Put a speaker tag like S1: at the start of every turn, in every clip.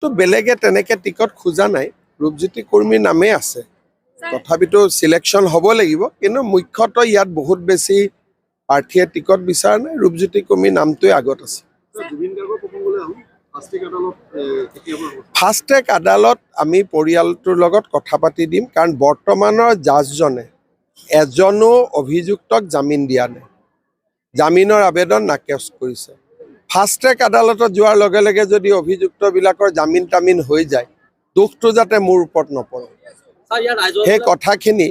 S1: তো বেলেগে তেনেকে টিকট খোজা নাই, ৰূপজ্যোতি কৰ্মীৰ নামেই আছে। তথাপিতো সিলেকশন হ'ব লাগিব, কিন্তু মুখ্যতঃ ইয়াত বহুত বেছি প্ৰাৰ্থীয়ে টিকট বিচৰা নাই, ৰূপজ্যোতি কৰ্মীৰ নামটোৱে আগত আছে। ফাষ্ট ট্ৰেক আদালত আমি পৰিয়ালটোৰ লগত কথা পাতি দিম, কাৰণ বৰ্তমানৰ জাজজনে এজনো অভিযুক্তক জামিন দিয়া নাই, জামিনৰ আবেদন নাকচ কৰিছে। ফাষ্ট ট্ৰেক আদালতত যোৱাৰ লগে লগে যদি অভিযুক্তবিলাকৰ জামিন তামিন হৈ যায়, দুখটো যাতে মোৰ ওপৰত নপৰে, সেই কথাখিনি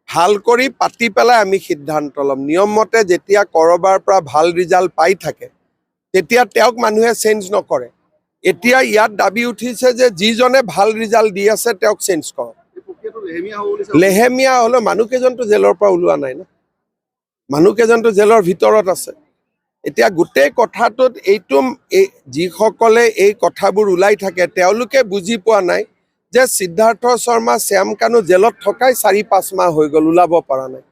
S1: ভাল কৰি পাতি পেলাই আমি সিদ্ধান্ত ল'ম। নিয়ম মতে যেতিয়া ক'ৰবাৰ পৰা ভাল ৰিজাল্ট পাই থাকে তেতিয়া তেওঁক মানুহে চেঞ্জ নকৰে। এতিয়া ইয়াত দাবী উঠিছে যে যিজনে ভাল ৰিজাল্ট দি আছে তেওঁক চেঞ্জ কৰক। লেহেমীয়া হ'লেও মানুহকেইজনটো জেলৰ পৰা ওলোৱা নাই না, মানুহকেইজনটো জেলৰ ভিতৰত আছে। এতিয়া গোটেই কথাটোত এইটো যিসকলে এই কথাবোৰ ওলাই থাকে তেওঁলোকে বুজি পোৱা নাই যে সিদ্ধাৰ্থ শৰ্মা শ্যাম কানু জেলত থকাই ৪-৫ মাহ হৈ গ'ল, ওলাব পৰা নাই।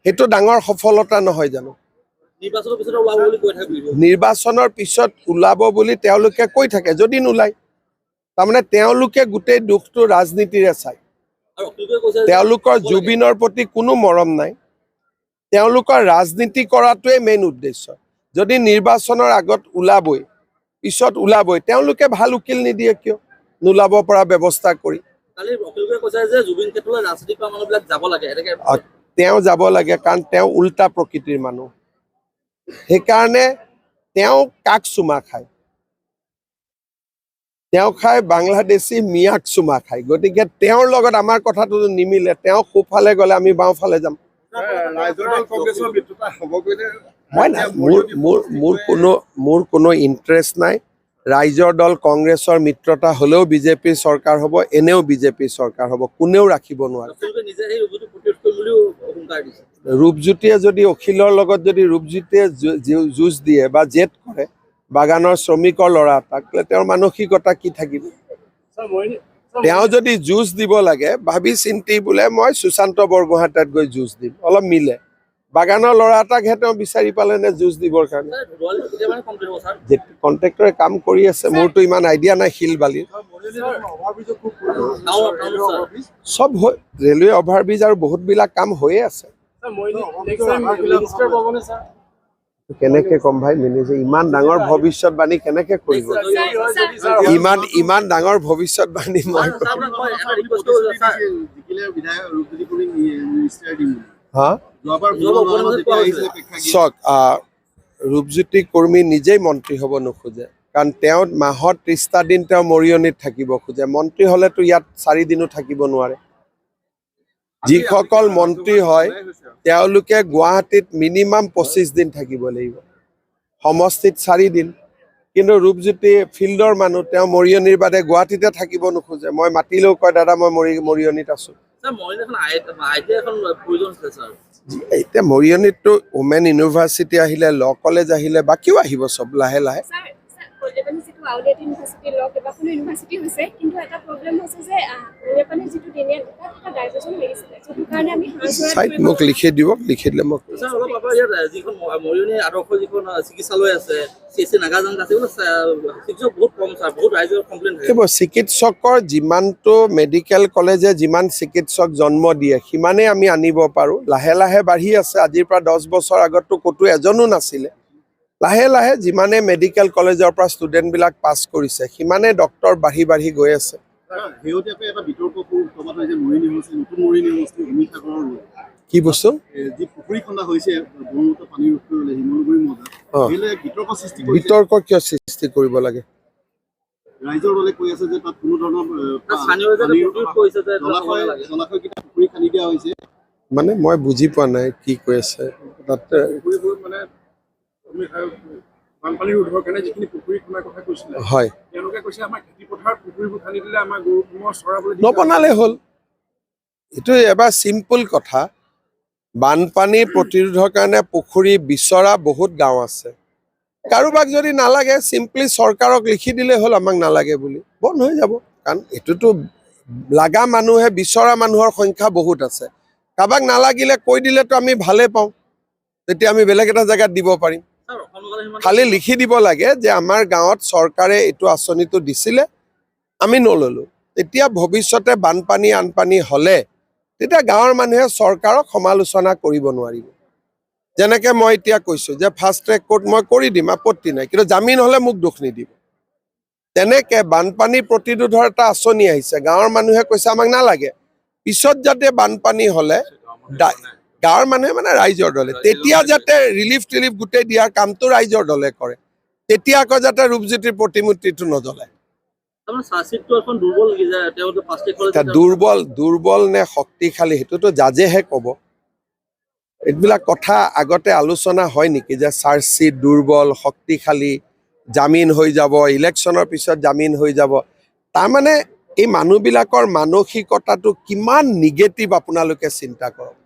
S1: সেইটো ডাঙৰ সফলতা নহয় জানো? নিৰ্বাচনৰ পিছত ওলাব বুলি তেওঁলোকে কৈ থাকে, যদি নোলায় তাৰমানে তেওঁলোকে গোটেই দুখটো ৰাজনীতিৰে চায়। তেওঁলোকৰ জুবিনৰ প্ৰতি কোনো মৰম নাই, তেওঁলোকৰ ৰাজনীতি কৰাটোৱে মেইন উদ্দেশ্য। যদি নিৰ্বাচনৰ আগত ওলাবই, পিছত ওলাবই, তেওঁলোকে ভাল উকিল নিদিয়ে কিয় নোলাব পৰা ব্যৱস্থা কৰি? তেওঁ যাব লাগে, কাৰণ তেওঁ উল্টা প্ৰকৃতিৰ মানুহ। সেইকাৰণে তেওঁ কাক চুমা খায়? তেওঁ খায় বাংলাদেশী মিয়াক চুমা খায়। গতিকে তেওঁৰ লগত আমাৰ কথাটো নিমিলে। তেওঁ সোঁফালে গ'লে আমি বাওঁফালে যাম। মোৰ কোনো ইণ্টাৰেষ্ট নাই। ৰাইজৰ দল কংগ্ৰেছৰ মিত্ৰতা হ'লেও বিজেপিৰ চৰকাৰ হ'ব, এনেও বিজেপিৰ চৰকাৰ হ'ব, কোনেও ৰাখিব নোৱাৰে। ৰূপজ্যোতিয়ে যদি অখিলৰ লগত যদি ৰূপজ্যোতিয়ে যুঁজ দিয়ে বা জেদ কৰে বাগানৰ শ্ৰমিকৰ ল'ৰা এটাক, তেওঁৰ মানসিকতা কি থাকিব? তেওঁ যদি যুঁজ দিব লাগে ভাবি চিন্তি বোলে মই সুশান্ত বৰগোহাঁই গৈ যুঁজ দিম, অলপ মিলে। বাগানৰ ল'ৰা এটাকহে তেওঁ বিচাৰি পালে নে যুঁজ দিবৰ কাৰণে? কণ্ট্ৰেক্টৰে কাম কৰি আছে, মোৰতো ইমান আইডিয়া নাই শিল বালিৰ। চব ৰেলৱে অভাৰব্ৰিজ আৰু বহুতবিলাক কাম হৈয়ে আছে। কেনেকে কম ভাই, মেনেজাৰ ইমান ডাঙৰ ভৱিষ্যতবাণী কেনেকে কৰিব? ইমান ডাঙৰ ভৱিষ্যতবাণী মই চাওক, ৰূপজ্যোতি কৰ্মী নিজেই মন্ত্ৰী হ'ব নোখোজে, কাৰণ তেওঁ মাহত ৩০টা দিন তেওঁ মৰিয়নিত থাকিব খোজে। মন্ত্ৰী হ'লেতো ইয়াত 4 দিনো থাকিব নোৱাৰে। যিসকল মন্ত্ৰী হয় তেওঁলোকে গুৱাহাটীত মিনিমাম 25 দিন থাকিব লাগিব, সমষ্টিত 4 দিন। কিন্তু ৰূপজ্যোতি ফিল্ডৰ মানুহ, তেওঁ মৰিয়নিৰ বাদে গুৱাহাটীতে থাকিব নোখোজে। মই মাতিলেও কয় দাদা মই মৰিয়নিত আছো। এতিয়া মৰিয়নিততো ওমেন ইউনিভাৰ্চিটি আহিলে, ল কলেজ আহিলে, বাকীও আহিব চব লাহে লাহে। মোক লিখি দিব, লিখি দিলে মোক চিকিৎসকৰ যিমানটো মেডিকেল কলেজে যিমান চিকিৎসক জন্ম দিয়ে সিমানেই আমি আনিব পাৰোঁ। লাহে লাহে বাঢ়ি আছে। আজিৰ পৰা 10 বছৰ আগততো ক'তো এজনো নাছিলে। লাহে লাহে যিমানে মেডিকেল কলেজৰ পৰা ষ্টুডেণ্টবিলাক পাছ কৰিছে সিমানে ডক্টৰ বাঢ়ি বাঢ়ি গৈ আছে। কি বস্তু? বিতৰ্ক কিয় সৃষ্টি কৰিব লাগে? ৰাইজৰ দলে কৈ আছে যে তাত কোনো ধৰণৰ মানে মই বুজি পোৱা নাই কি কৈ আছে তাত। হয়, নবনালে হ'ল। এইটো এবাৰ চিম্পল কথা। বানপানী প্ৰতিৰোধৰ কাৰণে পুখুৰী বিচৰা বহুত গাঁও আছে। কাৰোবাক যদি নালাগে চিম্পলি চৰকাৰক লিখি দিলে হ'ল আমাক নালাগে বুলি, বন্ধ হৈ যাব। কাৰণ এইটোতো লাগা মানুহে বিচৰা মানুহৰ সংখ্যা বহুত আছে। কাৰোবাক নালাগিলে কৈ দিলেতো আমি ভালে পাওঁ, তেতিয়া আমি বেলেগ এটা জেগাত দিব পাৰিম। খালি লিখি দিব লাগে যে আমাৰ গাঁৱত চৰকাৰে এইটো আঁচনিটো দিছিলে, আমি নল'লোঁ। তেতিয়া ভৱিষ্যতে বানপানী আনপানী হ'লে তেতিয়া গাঁৱৰ মানুহে চৰকাৰক সমালোচনা কৰিব নোৱাৰিব। যেনেকৈ মই এতিয়া কৈছোঁ যে ফাষ্ট ট্ৰেক কোৰ্ট মই কৰি দিম, আপত্তি নাই, কিন্তু জামিন হ'লে মোক দোষ নিদিব। তেনেকৈ বানপানী প্ৰতিৰোধৰ এটা আঁচনি আহিছে, গাঁৱৰ মানুহে কৈছে আমাক নালাগে, পিছত যাতে বানপানী হ'লে গাঁৱৰ মানুহে মানে ৰাইজৰ দলে তেতিয়া যাতে ৰিলিফ টিলিফ গোটেই দিয়াৰ কামটো ৰাইজৰ দলে কৰে, তেতিয়া আকৌ যাতে ৰূপজ্যোতিৰ প্ৰতিমূৰ্তিটো নজ্বলায়। দুৰ্বল নে শক্তিশালী সেইটোতো জাজেহে ক'ব। এইবিলাক কথা আগতে আলোচনা হয় নেকি যে চাৰ্জশ্বিট দুৰ্বল শক্তিশালী, জামিন হৈ যাব, ইলেকশ্যনৰ পিছত জামিন হৈ যাব? তাৰমানে এই মানুহবিলাকৰ মানসিকতাটো কিমান নিগেটিভ আপোনালোকে চিন্তা কৰক।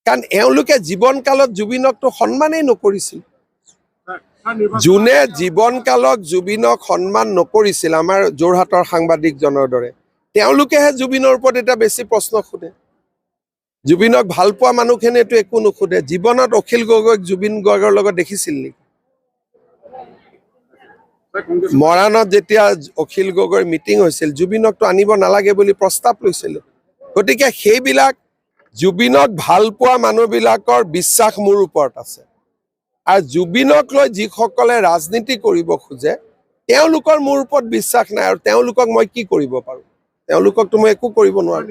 S1: কাৰণ এওঁলোকে জীৱনকালত জুবিনকতো সন্মানেই নকৰিছিল। যোনে জীৱনকালত জুবিনক সন্মান নকৰিছিল, আমাৰ যোৰহাটৰ সাংবাদিকজনৰ দৰে, তেওঁলোকেহে জুবিনৰ ওপৰত এতিয়া বেছি প্ৰশ্ন সোধে। জুবিনক ভাল পোৱা মানুহখিনিয়েতো একো নুসুধে। জীৱনত অখিল গগৈক জুবিন গাৰ্গৰ লগত দেখিছিল নেকি? মৰাণত যেতিয়া অখিল গগৈৰ মিটিং হৈছিল, জুবিনকতো আনিব নালাগে বুলি প্ৰস্তাৱ লৈছিল। গতিকে সেইবিলাক জুবিনক ভাল পোৱা মানুহবিলাকৰ বিশ্বাস মোৰ ওপৰত আছে। আৰু জুবিনক লৈ যিসকলে ৰাজনীতি কৰিব খোজে তেওঁলোকৰ মোৰ ওপৰত বিশ্বাস নাই, আৰু তেওঁলোকক মই কি কৰিব পাৰোঁ? তেওঁলোককতো মই একো কৰিব নোৱাৰোঁ।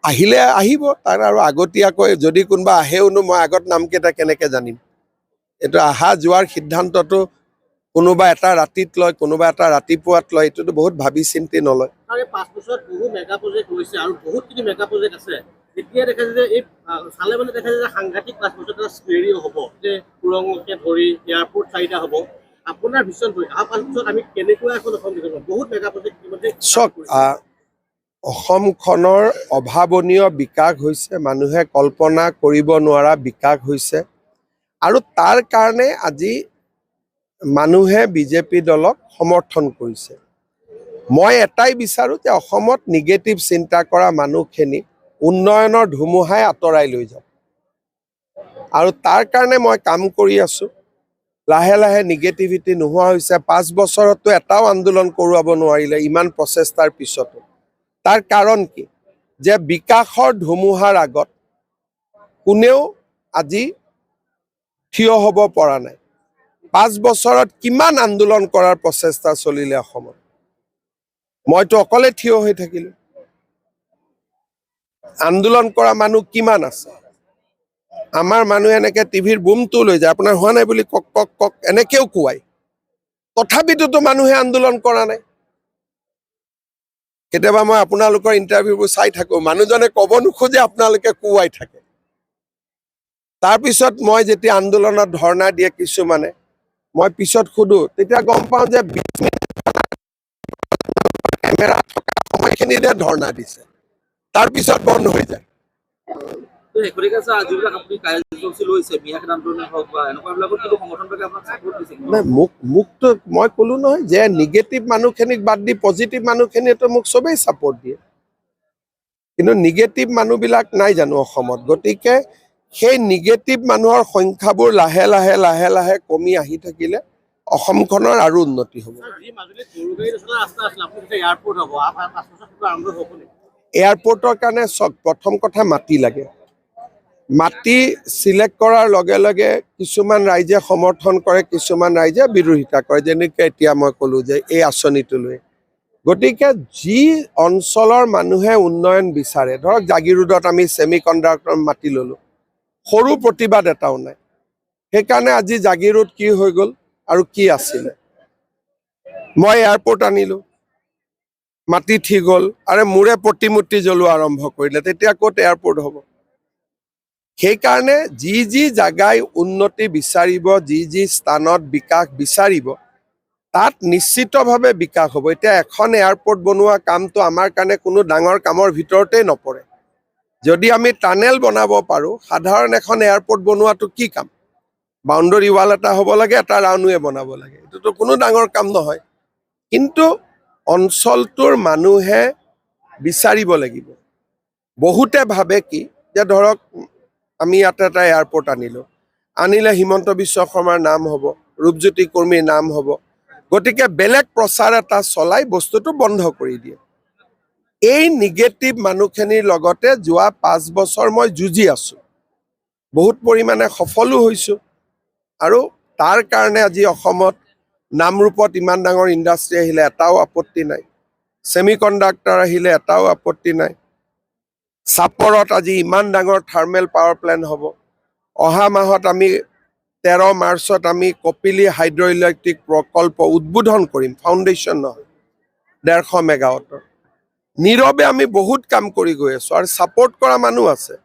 S1: আহিলে আহিব, তাৰ আৰু আগতীয়াকৈ যদি কোনোবা আহেওনো মই আগত নামকেইটা কেনেকৈ জানিম? এইটো অহা যোৱাৰ সিদ্ধান্তটো কোনোবা এটা ৰাতিত লয়, কোনোবা এটা ৰাতিপুৱাত লয়, এইটোতো বহুত ভাবি চিন্তি নলয়।
S2: এতিয়া দেখা যায় যে এই চালে মানে দেখা যায় যে সাংঘাতিক 5 বছৰত এটা স্কেৰিও হ'ব, যে সুৰংগকে ধৰি এয়াৰপৰ্ট 4টা হ'ব। আপোনাৰ ভিছনটো অহা 5 বছৰত আমি কেনেকুৱা এখন অসম দেখিব? বহুত মেগা প্ৰজেক্ট ইতিমধ্যে
S1: চাওক, অসমখনৰ অভাৱনীয় বিকাশ হৈছে, মানুহে কল্পনা কৰিব নোৱাৰা বিকাশ হৈছে, আৰু তাৰ কাৰণে আজি মানুহে বিজেপি দলক সমৰ্থন কৰিছে। মই এটাই বিচাৰোঁ যে অসমত নিগেটিভ চিন্তা কৰা মানুহখিনি উন্নয়নৰ ধুমুহাই আঁতৰাই লৈ যাওক, আৰু তাৰ কাৰণে মই কাম কৰি আছোঁ। লাহে লাহে নিগেটিভিটি নোহোৱা হৈছে। 5 বছৰতো এটাও আন্দোলন কৰোৱাব নোৱাৰিলে ইমান প্ৰচেষ্টাৰ পিছতো। তাৰ কাৰণ কি? যে বিকাশৰ ধুমুহাৰ আগত কোনেও আজি থিয় হ'ব পৰা নাই। 5 বছৰত কিমান আন্দোলন কৰাৰ প্ৰচেষ্টা চলিলে অসমত, মইতো অকলে থিয় হৈ থাকিলোঁ। আন্দোলন কৰা মানুহ কিমান আছে? আমাৰ মানুহে এনেকৈ টিভিৰ বুমটো লৈ যায়, আপোনাৰ হোৱা নাই বুলি কক কক কক এনেকেও কোৱায়, তথাপিতোতো মানুহে আন্দোলন কৰা নাই। কেতিয়াবা মই আপোনালোকৰ ইণ্টাৰভিউবোৰ চাই থাকোঁ, মানুহজনে ক'ব নোখোজে, আপোনালোকে কোৱাই থাকে। তাৰপিছত মই যেতিয়া আন্দোলনত ধৰ্ণা দিয়ে কিছুমানে, মই পিছত সোধোঁ, তেতিয়া গম পাওঁ যে 20 মিনিট কেমেৰা থকা সময়খিনিতে ধৰ্ণা দিছে, তাৰপিছত বন্ধ হৈ যায়। মোকতো মই ক'লো নহয় যে নিগেটিভ মানুহখিনিক বাদ দি পজিটিভ মানুহখিনিয়েতো মোক চবেই ছাপৰ্ট দিয়ে, কিন্তু নিগেটিভ মানুহবিলাক নাই জানো অসমত? গতিকে সেই নিগেটিভ মানুহৰ সংখ্যাবোৰ লাহে লাহে লাহে লাহে কমি আহি থাকিলে অসমখনৰ আৰু উন্নতি হ'ব। এয়াৰপৰ্টৰ কাৰণে চাওক, প্ৰথম কথা মাটি লাগে। মাটি চিলেক্ট কৰাৰ লগে লগে কিছুমান ৰাইজে সমৰ্থন কৰে, কিছুমান ৰাইজে বিৰোধিতা কৰে, যেনেকৈ এতিয়া মই ক'লোঁ যে এই আঁচনিটো লৈ। গতিকে যি অঞ্চলৰ মানুহে উন্নয়ন বিচাৰে, ধৰক জাগিৰোডত আমি ছেমি কণ্ডাক্টৰ মাটি ল'লোঁ, সৰু প্ৰতিবাদ এটাও নাই। সেইকাৰণে আজি জাগিৰোড কি হৈ গ'ল আৰু কি আছিলে? মই এয়াৰপৰ্ট আনিলোঁ, মাটি ঠিক হ'ল, আৰু মোৰে প্ৰতিমূৰ্তি জ্বলোৱা আৰম্ভ কৰিলে, তেতিয়া ক'ত এয়াৰপৰ্ট হ'ব? সেইকাৰণে যি যি জাগাই উন্নতি বিচাৰিব, যি যি স্থানত বিকাশ বিচাৰিব, তাত নিশ্চিতভাৱে বিকাশ হ'ব। এতিয়া এখন এয়াৰপৰ্ট বনোৱা কামটো আমাৰ কাৰণে কোনো ডাঙৰ কামৰ ভিতৰতেই নপৰে। যদি আমি টানেল বনাব পাৰোঁ, সাধাৰণ এখন এয়াৰপৰ্ট বনোৱাটো কি কাম? বাউণ্ডৰী ৱাল এটা হ'ব লাগে, এটা ৰানৱে বনাব লাগে, এইটোতো কোনো ডাঙৰ কাম নহয়। কিন্তু অঞ্চলটোৰ মানুহে বিচাৰিব লাগিব। বহুতে ভাবে কি যে ধৰক আমি ইয়াতে এটা এয়াৰপৰ্ট আনিলোঁ, আনিলে হিমন্ত বিশ্ব শৰ্মাৰ নাম হ'ব, ৰূপজ্যোতি কুৰ্মীৰ নাম হ'ব, গতিকে বেলেগ প্ৰচাৰ এটা চলাই বস্তুটো বন্ধ কৰি দিয়ে। এই নিগেটিভ মানুহখিনিৰ লগতে যোৱা 5 বছৰ মই যুঁজি আছোঁ, বহুত পৰিমাণে সফলো হৈছোঁ, আৰু তাৰ কাৰণে আজি অসমত নামৰূপত ইমান ডাঙৰ ইণ্ডাষ্ট্ৰী আহিলে এটাও আপত্তি নাই, ছেমি কণ্ডাক্টৰ আহিলে এটাও আপত্তি নাই, চাপৰত আজি ইমান ডাঙৰ থাৰ্মেল পাৱাৰ প্লেণ্ট হ'ব, অহা মাহত আমি 13 মাৰ্চত আমি কপিলী হাইড্ৰ ইলেক্ট্ৰিক প্ৰকল্প উদ্বোধন কৰিম, ফাউণ্ডেশ্যন নহয়, 150 মেগাৱাটৰ। নীৰৱে আমি বহুত কাম কৰি গৈ আছোঁ আৰু ছাপোৰ্ট কৰা মানুহ আছে,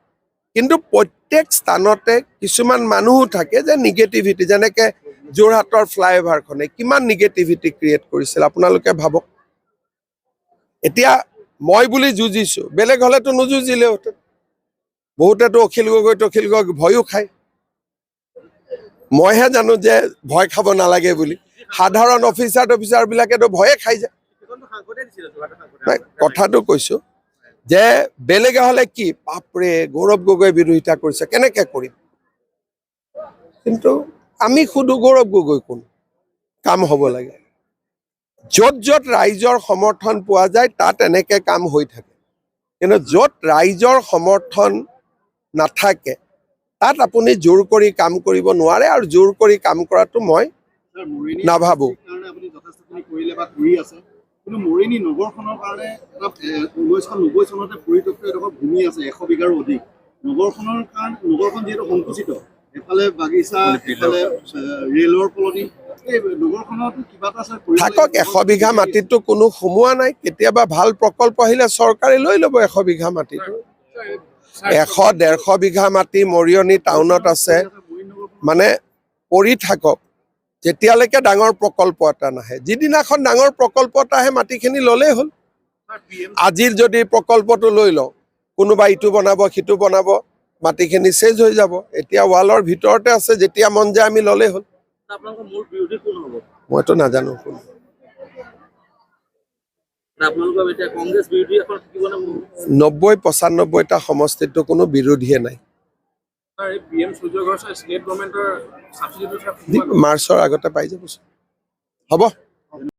S1: কিন্তু প্ৰত্যেক স্থানতে কিছুমান মানুহো থাকে যে নিগেটিভিটি, যেনেকৈ যোৰহাটৰ ফ্লাইঅভাৰখনে কিমান নিগেটিভিটি ক্ৰিয়েট কৰিছিল আপোনালোকে ভাবক। এতিয়া মই বুলি যুঁজিছোঁ, বেলেগ হ'লেতো নুযুঁজিলেহেঁতেন। বহুতেতো অখিল গগৈ ভয়ো খায়, মইহে জানো যে ভয় খাব নালাগে বুলি। সাধাৰণ অফিচাৰবিলাকেতো ভয়ে খাই যায়। নাই, কথাটো কৈছোঁ যে বেলেগে হ'লে কি বাপৰে গৌৰৱ গগৈ বিৰোধিতা কৰিছে, কেনেকৈ কৰিম, কিন্তু আমি সুধো গৌৰৱ গগৈ কোন, কাম হ'ব লাগে। য'ত য'ত ৰাইজৰ সমৰ্থন পোৱা যায় তাত এনেকৈ কাম হৈ থাকে, কিন্তু য'ত ৰাইজৰ সমৰ্থন নাথাকে তাত আপুনি জোৰ কৰি কাম কৰিব নোৱাৰে, আৰু জোৰ কৰি কাম কৰাটো মই নাভাবোঁ।
S3: কিন্তু মৰিনী নগৰখনৰ কাৰণে এটা 1990 চনতে পৰিত্যক্ত এডোখৰ ভূমি আছে 100 বিঘাৰো অধিক। নগৰখন যিহেতু সংকুচিত, এফালে বাগিচা, এফালে ৰেলৰ কলনি, এই নগৰখনতো কিবা এটা
S1: থাকক। 100 বিঘা মাটিতো কোনো সোমোৱা নাই, কেতিয়াবা ভাল প্ৰকল্প আহিলে চৰকাৰে লৈ ল'ব 100 বিঘা মাটিটো। 100-150 বিঘা মাটি মৰিয়নি টাউনত আছে, মানে পৰি থাকক যেতিয়ালৈকে ডাঙৰ প্ৰকল্প এটা নাহে। যিদিনাখন ডাঙৰ প্ৰকল্প এটা আহে মাটিখিনি ল'লেই হ'ল। আজিৰ যদি প্ৰকল্পটো লৈ লওঁ, কোনোবা ইটো বনাব সিটো বনাব, মাটিখিনি চেজ হৈ যাব। এতিয়া ৱালৰ ভিতৰতে আছে, যেতিয়া মন যায় আমি ল'লেই হ'ল। মইতো নাজানো কোন। 90-95টা সমষ্টিতো কোনো বিৰোধীয়ে নাই। মাৰ্চৰ আগতে পাই যাব, হ'ব।